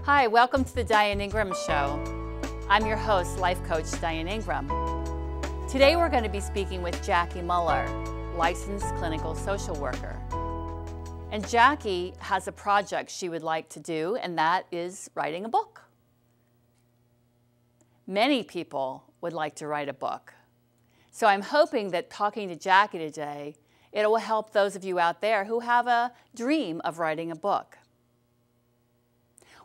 Hi, welcome to the Diane Ingram Show. I'm your host, life coach Diane Ingram. Today we're going to be speaking with Jackie Muller, licensed clinical social worker. And Jackie has a project she would like to do, and that is writing a book. Many people would like to write a book. So I'm hoping that talking to Jackie today, it will help those of you out there who have a dream of writing a book.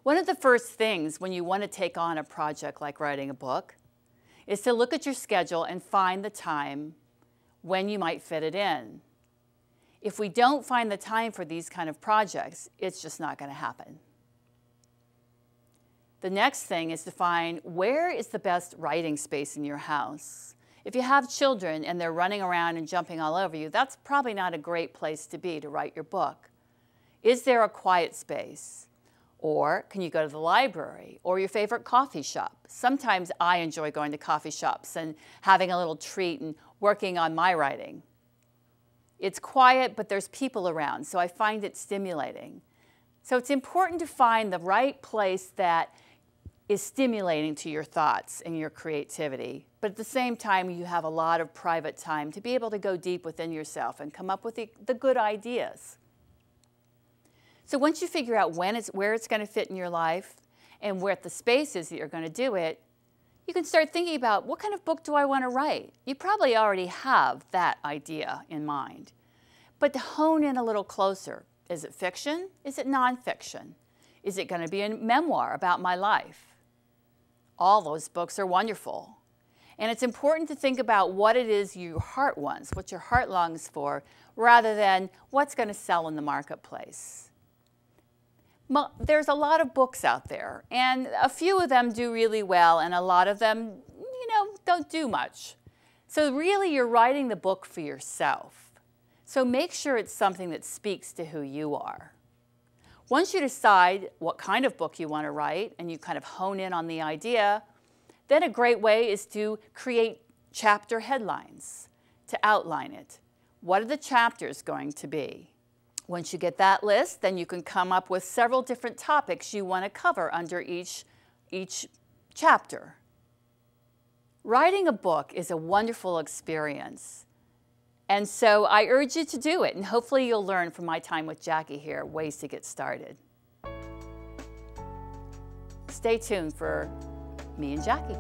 One of the first things when you want to take on a project like writing a book is to look at your schedule and find the time when you might fit it in. If we don't find the time for these kind of projects, it's just not going to happen. The next thing is to find where is the best writing space in your house. If you have children and they're running around and jumping all over you, that's probably not a great place to be to write your book. Is there a quiet space? Or can you go to the library or your favorite coffee shop? Sometimes I enjoy going to coffee shops and having a little treat and working on my writing. It's quiet, but there's people around, so I find it stimulating. So it's important to find the right place that is stimulating to your thoughts and your creativity, but at the same time you have a lot of private time to be able to go deep within yourself and come up with the good ideas. So once you figure out where it's going to fit in your life and where the space is that you're going to do it, you can start thinking about what kind of book do I want to write? You probably already have that idea in mind. But to hone in a little closer, is it fiction? Is it nonfiction? Is it going to be a memoir about my life? All those books are wonderful. And it's important to think about what it is your heart wants, what your heart longs for, rather than what's going to sell in the marketplace. There's a lot of books out there, and a few of them do really well, and a lot of them, don't do much. So really, you're writing the book for yourself. So make sure it's something that speaks to who you are. Once you decide what kind of book you want to write, and you kind of hone in on the idea, then a great way is to create chapter headlines to outline it. What are the chapters going to be? Once you get that list, then you can come up with several different topics you want to cover under each chapter. Writing a book is a wonderful experience. And so I urge you to do it, and hopefully you'll learn from my time with Jackie here ways to get started. Stay tuned for me and Jackie.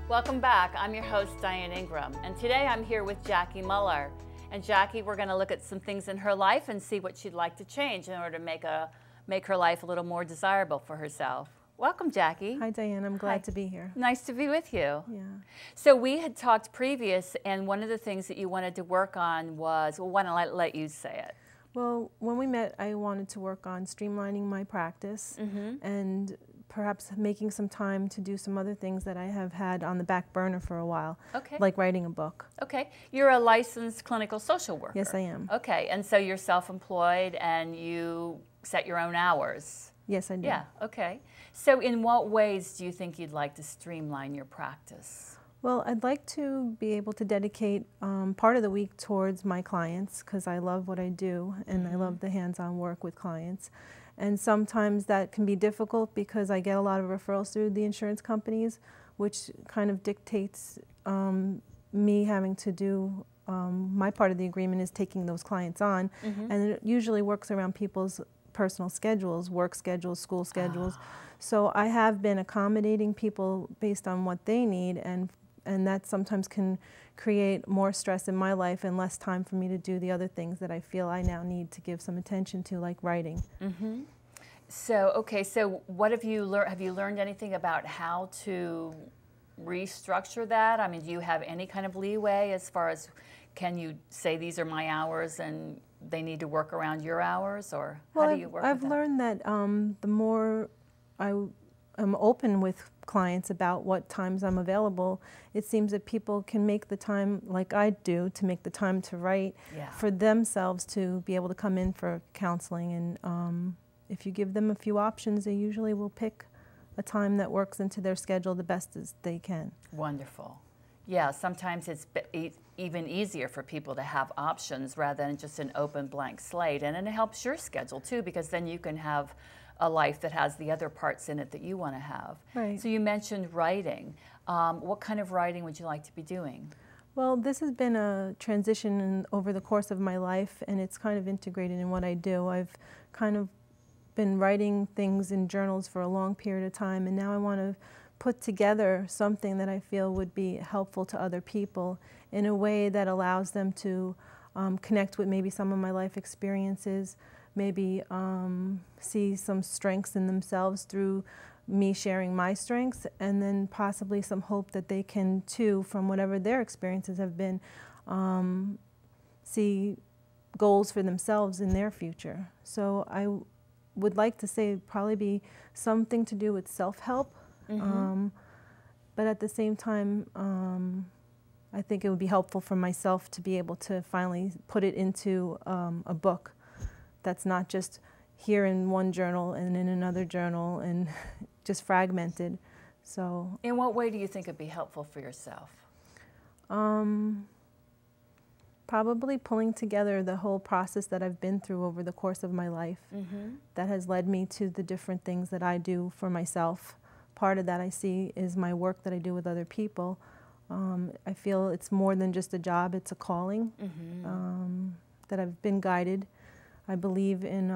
Welcome back. I'm your host, Diane Ingram, and today I'm here with Jackie Muller. And Jackie, we're going to look at some things in her life and see what she'd like to change in order to make her life a little more desirable for herself. Welcome, Jackie. Hi, Diane. I'm glad to be here. Nice to be with you. Yeah. So we had talked previous, and one of the things that you wanted to work on was, well, why don't I let you say it? Well, when we met, I wanted to work on streamlining my practice and perhaps making some time to do some other things that I have had on the back burner for a while, like writing a book. Okay. You're a licensed clinical social worker. Yes, I am. Okay. And so you're self-employed and you set your own hours. Yes, I do. Yeah. Okay. So in what ways do you think you'd like to streamline your practice? Well, I'd like to be able to dedicate part of the week towards my clients because I love what I do and I love the hands-on work with clients. And sometimes that can be difficult because I get a lot of referrals through the insurance companies, which kind of dictates me having to do my part of the agreement is taking those clients on. And it usually works around people's personal schedules, work schedules, school schedules. So I have been accommodating people based on what they need, and that sometimes can create more stress in my life and less time for me to do the other things that I feel I now need to give some attention to, like writing. So, okay, so what have you learned? Have you learned anything about how to restructure that? I mean, do you have any kind of leeway as far as, can you say these are my hours and they need to work around your hours, or how do you work with that? I've learned that the more I am open with clients about what times I'm available, it seems that people can make the time, like I do, to make the time to write for themselves to be able to come in for counseling. And if you give them a few options, they usually will pick a time that works into their schedule the best as they can. Wonderful. Yeah, sometimes it's even easier for people to have options rather than just an open blank slate. And it helps your schedule too, because then you can have a life that has the other parts in it that you want to have. Right. So you mentioned writing. What kind of writing would you like to be doing? Well, this has been a transition over the course of my life, and it's kind of integrated in what I do. I've kind of been writing things in journals for a long period of time, and now I want to put together something that I feel would be helpful to other people in a way that allows them to connect with maybe some of my life experiences, maybe see some strengths in themselves through me sharing my strengths, and then possibly some hope that they can too, from whatever their experiences have been, see goals for themselves in their future. So I would like to say it'd probably be something to do with self-help. But at the same time, I think it would be helpful for myself to be able to finally put it into a book that's not just here in one journal and in another journal and just fragmented. So, in what way do you think it'd be helpful for yourself? Probably pulling together the whole process that I've been through over the course of my life that has led me to the different things that I do for myself. Part of that I see is my work that I do with other people. I feel it's more than just a job, it's a calling, that I've been guided. I believe in,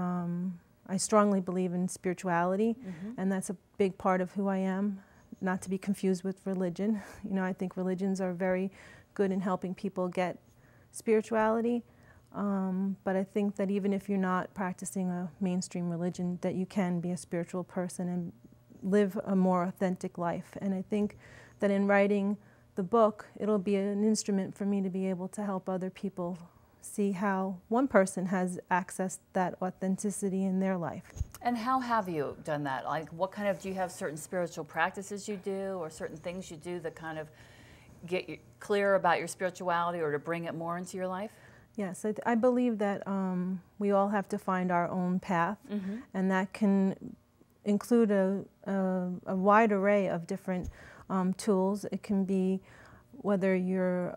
I strongly believe in spirituality, and that's a big part of who I am, not to be confused with religion. You know, I think religions are very good in helping people get spirituality, but I think that even if you're not practicing a mainstream religion, that you can be a spiritual person and live a more authentic life. And I think that in writing the book, it'll be an instrument for me to be able to help other people see how one person has accessed that authenticity in their life. And how have you done that? Like, what kind of, do you have certain spiritual practices you do, or certain things you do that kind of get you clear about your spirituality or to bring it more into your life? Yes, I believe that we all have to find our own path, and that can include a wide array of different tools. It can be whether you're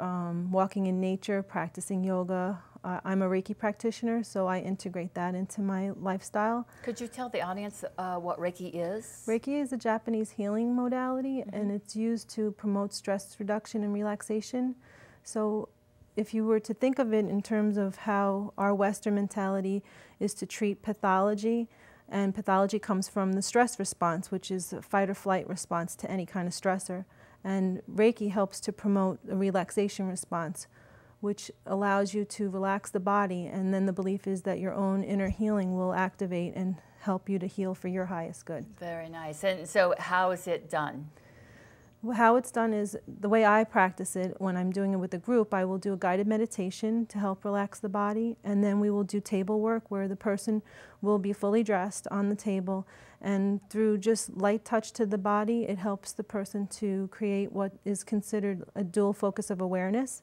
walking in nature, practicing yoga. I'm a Reiki practitioner, so I integrate that into my lifestyle. Could you tell the audience what Reiki is? Reiki is a Japanese healing modality, and it's used to promote stress reduction and relaxation. So if you were to think of it in terms of how our Western mentality is to treat pathology, and pathology comes from the stress response, which is a fight or flight response to any kind of stressor. And Reiki helps to promote a relaxation response, which allows you to relax the body, and then the belief is that your own inner healing will activate and help you to heal for your highest good. Very nice. And so how is it done? How it's done is, the way I practice it, when I'm doing it with a group, I will do a guided meditation to help relax the body, and then we will do table work where the person will be fully dressed on the table, and through just light touch to the body, it helps the person to create what is considered a dual focus of awareness,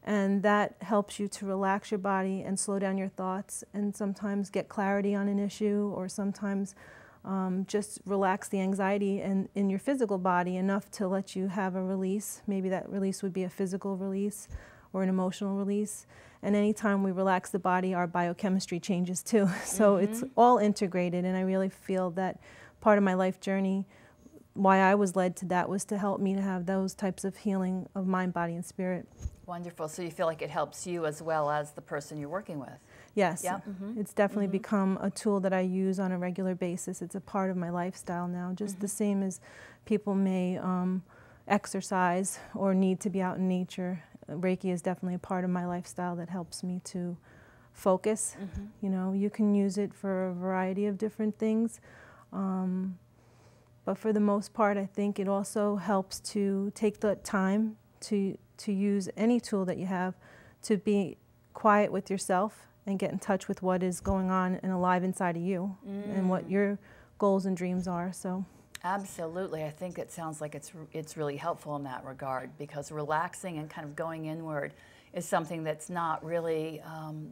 and that helps you to relax your body and slow down your thoughts, and sometimes get clarity on an issue, or sometimes just relax the anxiety in your physical body enough to let you have a release. Maybe that release would be a physical release or an emotional release. And anytime we relax the body, our biochemistry changes too. So it's all integrated, and I really feel that part of my life journey, why I was led to that, was to help me to have those types of healing of mind, body, and spirit. Wonderful. So you feel like it helps you as well as the person you're working with? Yes, Yeah. It's definitely become a tool that I use on a regular basis. It's a part of my lifestyle now, just the same as people may exercise or need to be out in nature. Reiki is definitely a part of my lifestyle that helps me to focus. You know, you can use it for a variety of different things, but for the most part, I think it also helps to take the time to use any tool that you have to be quiet with yourself and get in touch with what is going on and alive inside of you and what your goals and dreams are. So, absolutely. I think it sounds like it's really helpful in that regard, because relaxing and kind of going inward is something that's not really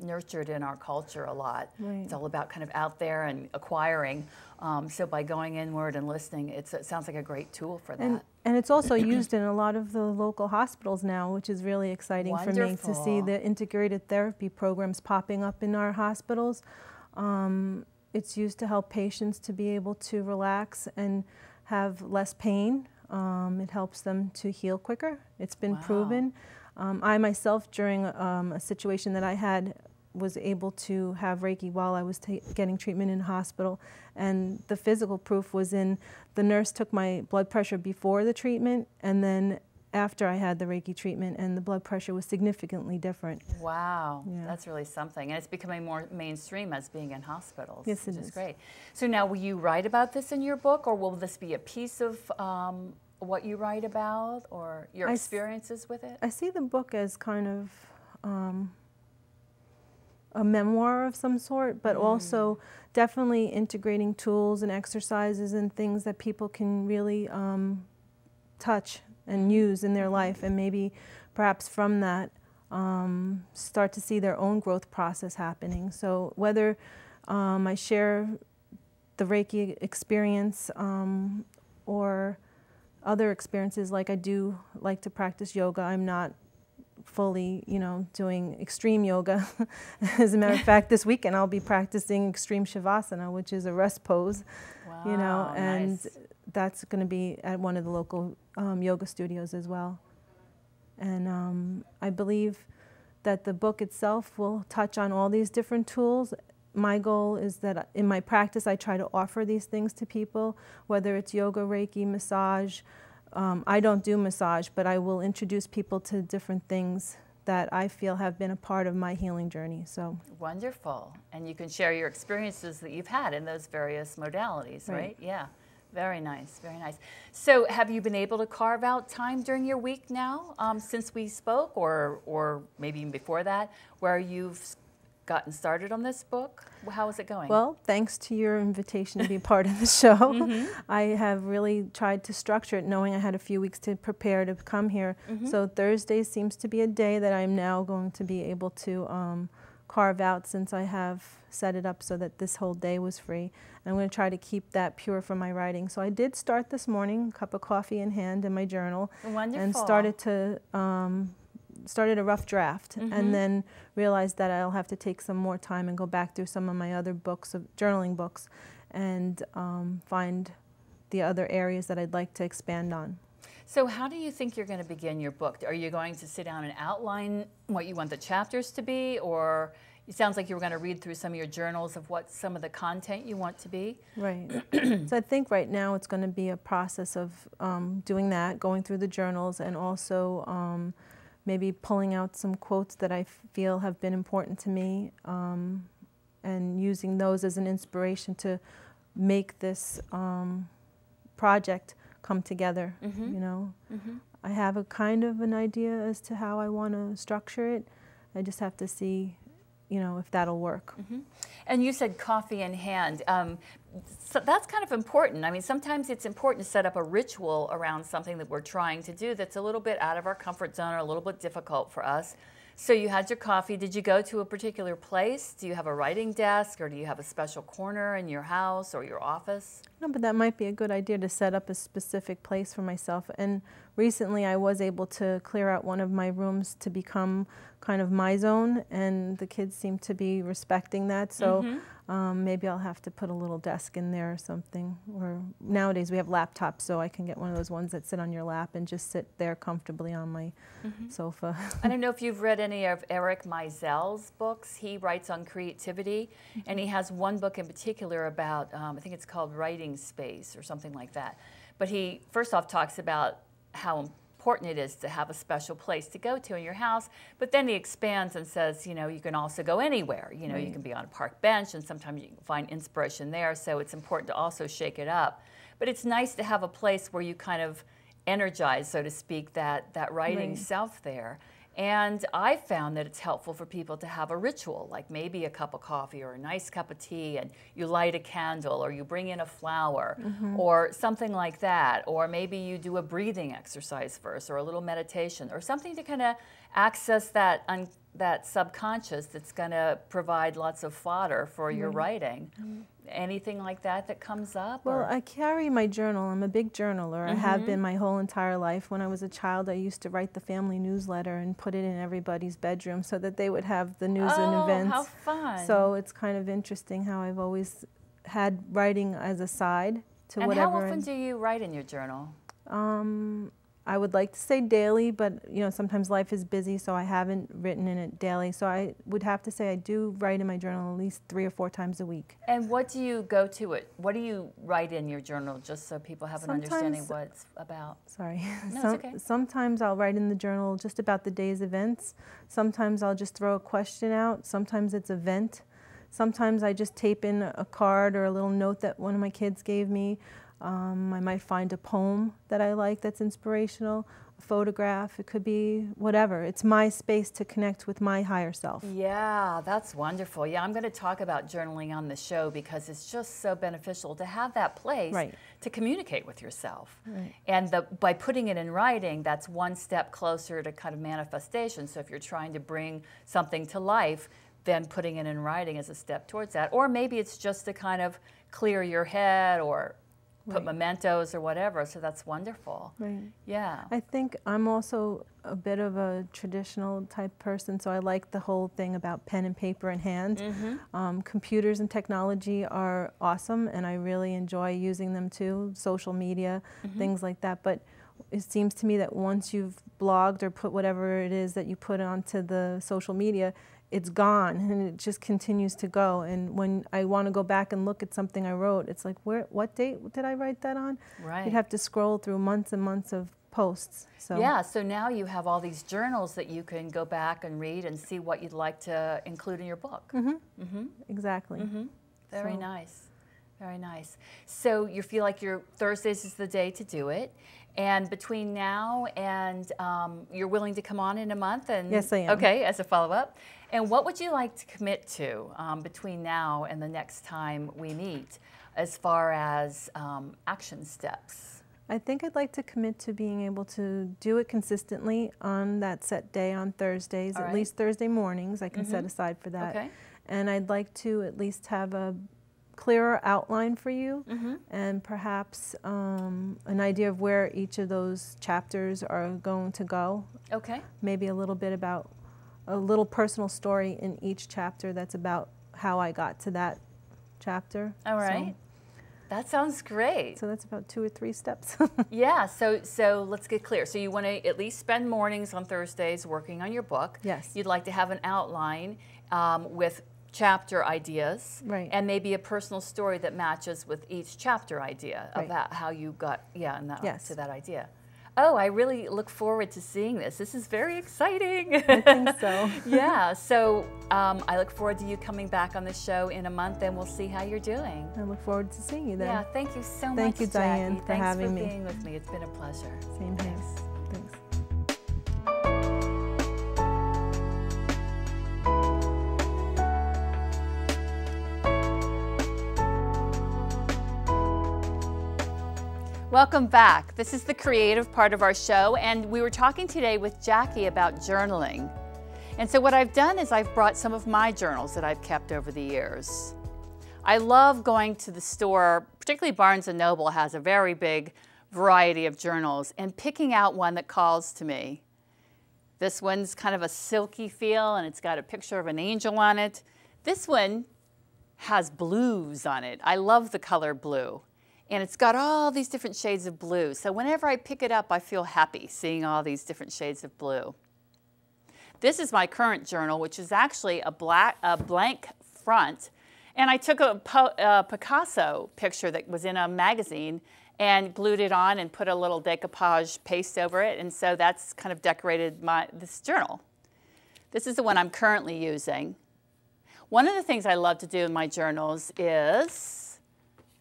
nurtured in our culture a lot. Right. It's all about kind of out there and acquiring. So by going inward and listening, it sounds like a great tool for that. And it's also used in a lot of the local hospitals now, which is really exciting for me to see the integrated therapy programs popping up in our hospitals. It's used to help patients to be able to relax and have less pain. It helps them to heal quicker. It's been proven. I myself, during a situation that I had, was able to have Reiki while I was getting treatment in hospital, and the physical proof was in the nurse took my blood pressure before the treatment and then after I had the Reiki treatment, and the blood pressure was significantly different. Wow, that's really something. And it's becoming more mainstream as being in hospitals, yes, which is great. So now, will you write about this in your book, or will this be a piece of what you write about, or your experiences with it? I see the book as kind of a memoir of some sort, but also definitely integrating tools and exercises and things that people can really touch and use in their life, and maybe perhaps from that start to see their own growth process happening. So whether I share the Reiki experience or other experiences, like I do like to practice yoga. I'm not fully, doing extreme yoga. As a matter of fact, this weekend I'll be practicing extreme shavasana, which is a rest pose, and nice. That's going to be at one of the local yoga studios as well. And I believe that the book itself will touch on all these different tools. My goal is that in my practice I try to offer these things to people, whether it's yoga, Reiki, massage. I don't do massage, but I will introduce people to different things that I feel have been a part of my healing journey. So wonderful. And you can share your experiences that you've had in those various modalities, right? Yeah. Very nice, very nice. So have you been able to carve out time during your week now since we spoke, or maybe even before that, where you've gotten started on this book? How is it going? Well, thanks to your invitation to be part of the show, I have really tried to structure it, knowing I had a few weeks to prepare to come here. So Thursday seems to be a day that I'm now going to be able to carve out, since I have set it up so that this whole day was free. And I'm going to try to keep that pure from my writing. So I did start this morning, a cup of coffee in hand in my journal, and started a rough draft, and then realized that I'll have to take some more time and go back through some of my other books, journaling books, and find the other areas that I'd like to expand on. So how do you think you're going to begin your book? Are you going to sit down and outline what you want the chapters to be, or it sounds like you were going to read through some of your journals of what some of the content you want to be? Right. So I think right now it's going to be a process of doing that, going through the journals, and also maybe pulling out some quotes that I feel have been important to me, and using those as an inspiration to make this project come together. I have a kind of an idea as to how I want to structure it. I just have to see, if that'll work. And you said coffee in hand. So that's kind of important. I mean, sometimes it's important to set up a ritual around something that we're trying to do that's a little bit out of our comfort zone or a little bit difficult for us. So you had your coffee. Did you go to a particular place? Do you have a writing desk, or do you have a special corner in your house or your office? No, but that might be a good idea, to set up a specific place for myself. And recently I was able to clear out one of my rooms to become kind of my zone, and the kids seem to be respecting that. So maybe I'll have to put a little desk in there or something. Or nowadays we have laptops, so I can get one of those ones that sit on your lap and just sit there comfortably on my sofa. I don't know if you've read any of Eric Meisel's books. He writes on creativity, and he has one book in particular about, I think it's called Writing Space or something like that. But he first off talks about how important it is to have a special place to go to in your house, but then he expands and says, you can also go anywhere. You can be on a park bench, and sometimes you can find inspiration there, so it's important to also shake it up. But it's nice to have a place where you kind of energize, so to speak, that writing self there. And I found that it's helpful for people to have a ritual, like maybe a cup of coffee or a nice cup of tea, and you light a candle or you bring in a flower or something like that. Or maybe you do a breathing exercise first or a little meditation or something to kind of access that subconscious that's going to provide lots of fodder for your writing. Anything like that that comes up? Well, or? I carry my journal. I'm a big journaler. I have been my whole entire life. When I was a child, I used to write the family newsletter and put it in everybody's bedroom so that they would have the news and events. Oh, how fun. So it's kind of interesting how I've always had writing as a side to whatever. And how often do you write in your journal? I would like to say daily, but you know, sometimes life is busy, so I haven't written in it daily. So I would have to say I do write in my journal at least 3 or 4 times a week. And what do you go to it? What do you write in your journal, just so people have an understanding what it's about? Sorry. No, it's okay. Sometimes I'll write in the journal just about the day's events. Sometimes I'll just throw a question out. Sometimes it's an event. Sometimes I just tape in a card or a little note that one of my kids gave me. I might find a poem that I like that's inspirational, a photograph, it could be whatever. It's my space to connect with my higher self. Yeah, that's wonderful. Yeah, I'm going to talk about journaling on the show because it's just so beneficial to have that place to communicate with yourself. And by putting it in writing, that's one step closer to kind of manifestation. So if you're trying to bring something to life, then putting it in writing is a step towards that. Or maybe it's just to kind of clear your head or put mementos or whatever, so that's wonderful. Yeah. I think I'm also a bit of a traditional type person, so I like the whole thing about pen and paper in hand. Computers and technology are awesome, and I really enjoy using them too, social media, things like that. But it seems to me that once you've blogged or put whatever it is that you put onto the social media, it's gone and it just continues to go. And when I want to go back and look at something I wrote, it's like, what date did I write that on? Right. You'd have to scroll through months and months of posts. So yeah, so now you have all these journals that you can go back and read and see what you'd like to include in your book. Exactly. Very nice. Very nice. So you feel like your Thursdays is the day to do it. And between now and you're willing to come on in a month? And yes, I am. Okay, as a follow-up. And what would you like to commit to between now and the next time we meet as far as action steps? I think I'd like to commit to being able to do it consistently on that set day on Thursdays, at least Thursday mornings. I can set aside for that. Okay. And I'd like to at least have a clearer outline for you and perhaps an idea of where each of those chapters are going to go. Okay. Maybe a little bit about a little personal story in each chapter that's about how I got to that chapter. All right. That sounds great. So that's about 2 or 3 steps. Yeah, so let's get clear. So you want to at least spend mornings on Thursdays working on your book. Yes. You'd like to have an outline with chapter ideas, and maybe a personal story that matches with each chapter idea about how you got to that idea. Oh, I really look forward to seeing this. This is very exciting. I think so. Yeah, so I look forward to you coming back on the show in a month, and we'll see how you're doing. I look forward to seeing you then. Yeah, thank you so much, Thank you, Diane, Jackie. for having me. Thanks for being with me. It's been a pleasure. Same here. Thanks. Thanks. Welcome back. This is the creative part of our show, and we were talking today with Jackie about journaling. And so what I've done is I've brought some of my journals that I've kept over the years. I love going to the store, particularly Barnes & Noble has a very big variety of journals, and picking out one that calls to me. This one's kind of a silky feel, and it's got a picture of an angel on it. This one has blues on it. I love the color blue. And it's got all these different shades of blue. So whenever I pick it up, I feel happy seeing all these different shades of blue. This is my current journal, which is actually a blank front. And I took a Picasso picture that was in a magazine and glued it on and put a little decoupage paste over it. And so that's kind of decorated this journal. This is the one I'm currently using. One of the things I love to do in my journals is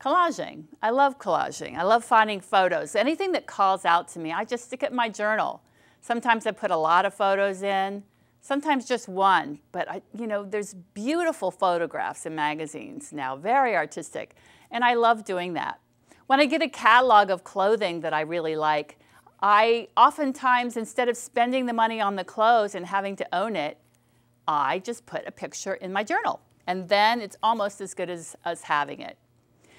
collaging. I love collaging. I love finding photos. Anything that calls out to me, I just stick it in my journal. Sometimes I put a lot of photos in, sometimes just one, but there's beautiful photographs in magazines now, very artistic, and I love doing that. When I get a catalog of clothing that I really like, I oftentimes, instead of spending the money on the clothes and having to own it, I just put a picture in my journal, and then it's almost as good as having it.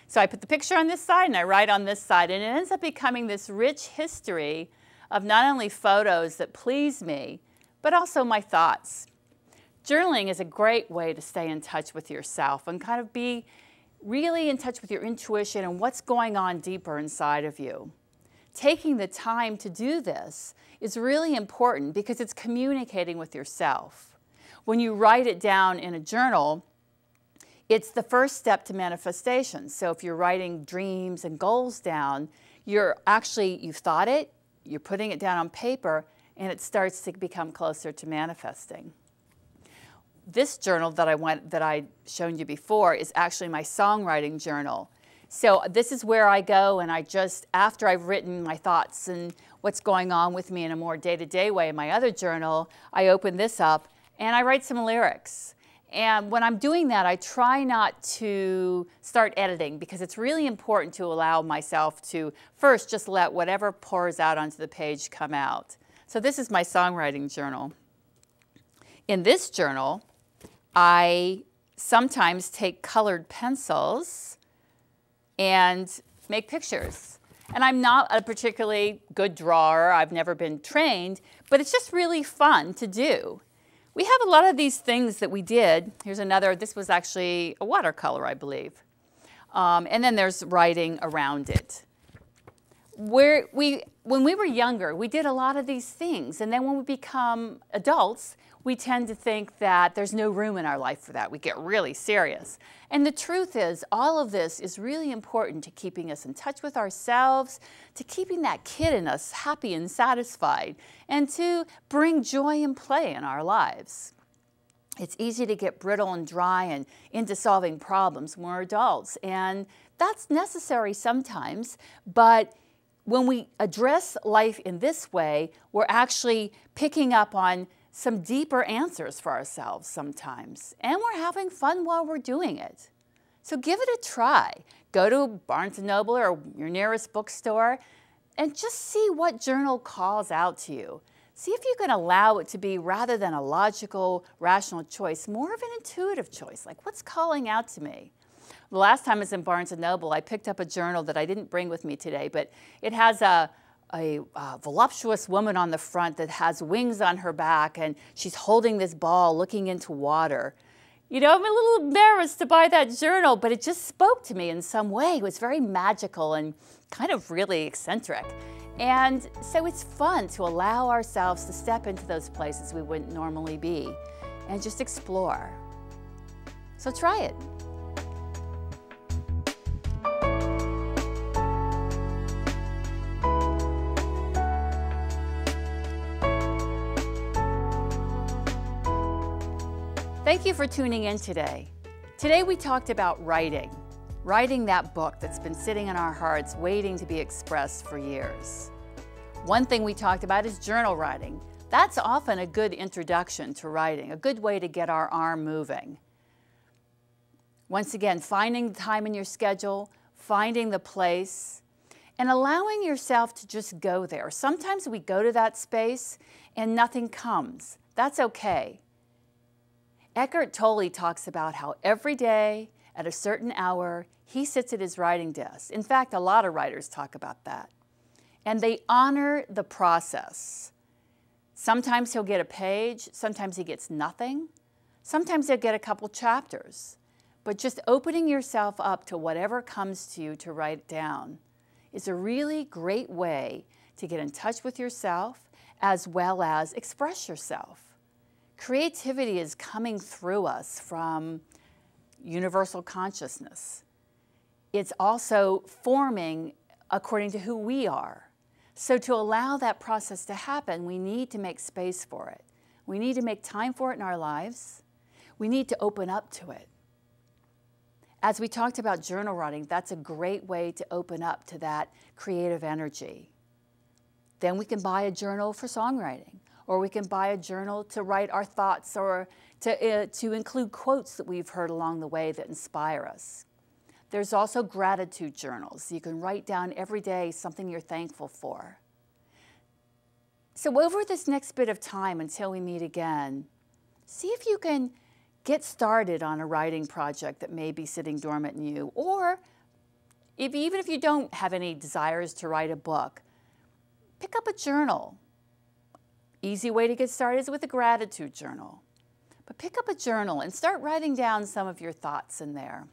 So I put the picture on this side and I write on this side, and it ends up becoming this rich history of not only photos that please me, but also my thoughts. Journaling is a great way to stay in touch with yourself and kind of be really in touch with your intuition and what's going on deeper inside of you. Taking the time to do this is really important because it's communicating with yourself. When you write it down in a journal, it's the first step to manifestation. So if you're writing dreams and goals down, you've thought it, you're putting it down on paper, and it starts to become closer to manifesting. This journal that I shown you before is actually my songwriting journal. So this is where I go, and after I've written my thoughts and what's going on with me in a more day-to-day way in my other journal, I open this up and I write some lyrics. And when I'm doing that, I try not to start editing because it's really important to allow myself to first just let whatever pours out onto the page come out. So this is my songwriting journal. In this journal, I sometimes take colored pencils and make pictures. And I'm not a particularly good drawer. I've never been trained, but it's just really fun to do. We have a lot of these things that we did. Here's another. This was actually a watercolor, I believe. And then there's writing around it. When we were younger, we did a lot of these things. And then when we become adults, we tend to think that there's no room in our life for that. We get really serious. And the truth is, all of this is really important to keeping us in touch with ourselves, to keeping that kid in us happy and satisfied, and to bring joy and play in our lives. It's easy to get brittle and dry and into solving problems when we're adults, and that's necessary sometimes, but when we address life in this way, we're actually picking up on some deeper answers for ourselves sometimes, and we're having fun while we're doing it. So give it a try. Go to Barnes & Noble or your nearest bookstore and just see what journal calls out to you. See if you can allow it to be, rather than a logical, rational choice, more of an intuitive choice, like what's calling out to me. The last time I was in Barnes & Noble, I picked up a journal that I didn't bring with me today, but it has a voluptuous woman on the front that has wings on her back, and she's holding this ball looking into water. I'm a little embarrassed to buy that journal, but it just spoke to me in some way. It was very magical and kind of really eccentric. And so it's fun to allow ourselves to step into those places we wouldn't normally be and just explore. So try it. Thank you for tuning in today. Today we talked about writing that book that's been sitting in our hearts waiting to be expressed for years. One thing we talked about is journal writing. That's often a good introduction to writing, a good way to get our arm moving. Once again, finding the time in your schedule, finding the place, and allowing yourself to just go there. Sometimes we go to that space and nothing comes. That's okay. Eckhart Tolle talks about how every day at a certain hour, he sits at his writing desk. In fact, a lot of writers talk about that. And they honor the process. Sometimes he'll get a page, sometimes he gets nothing, sometimes he'll get a couple chapters. But just opening yourself up to whatever comes to you to write down is a really great way to get in touch with yourself as well as express yourself. Creativity is coming through us from universal consciousness. It's also forming according to who we are. So to allow that process to happen, we need to make space for it. We need to make time for it in our lives. We need to open up to it. As we talked about journal writing, that's a great way to open up to that creative energy. Then we can buy a journal for songwriting, or we can buy a journal to write our thoughts, or to include quotes that we've heard along the way that inspire us. There's also gratitude journals. You can write down every day something you're thankful for. So over this next bit of time until we meet again, see if you can get started on a writing project that may be sitting dormant in you, or even if you don't have any desires to write a book, pick up a journal. Easy way to get started is with a gratitude journal. But pick up a journal and start writing down some of your thoughts in there.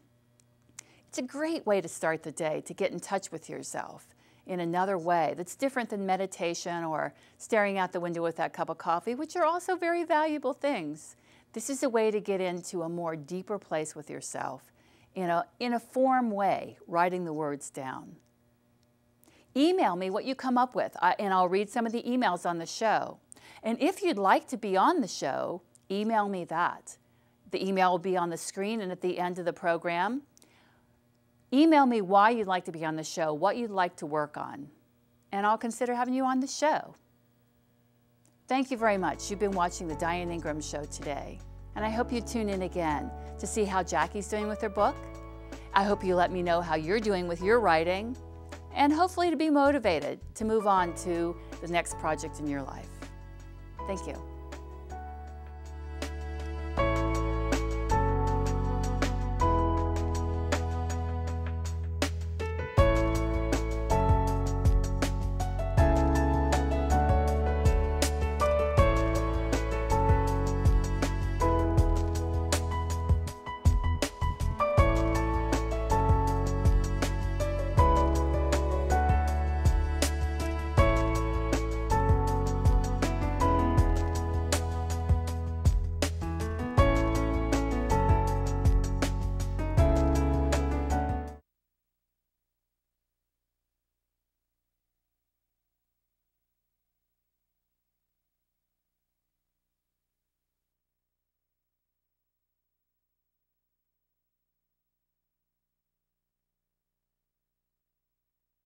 It's a great way to start the day, to get in touch with yourself in another way that's different than meditation or staring out the window with that cup of coffee, which are also very valuable things. This is a way to get into a more deeper place with yourself in a form way, writing the words down. Email me what you come up with, and I'll read some of the emails on the show. And if you'd like to be on the show, email me that. The email will be on the screen and at the end of the program. Email me why you'd like to be on the show, what you'd like to work on, and I'll consider having you on the show. Thank you very much. You've been watching the Diane Ingram Show today, and I hope you tune in again to see how Jackie's doing with her book. I hope you let me know how you're doing with your writing, and hopefully to be motivated to move on to the next project in your life. Thank you.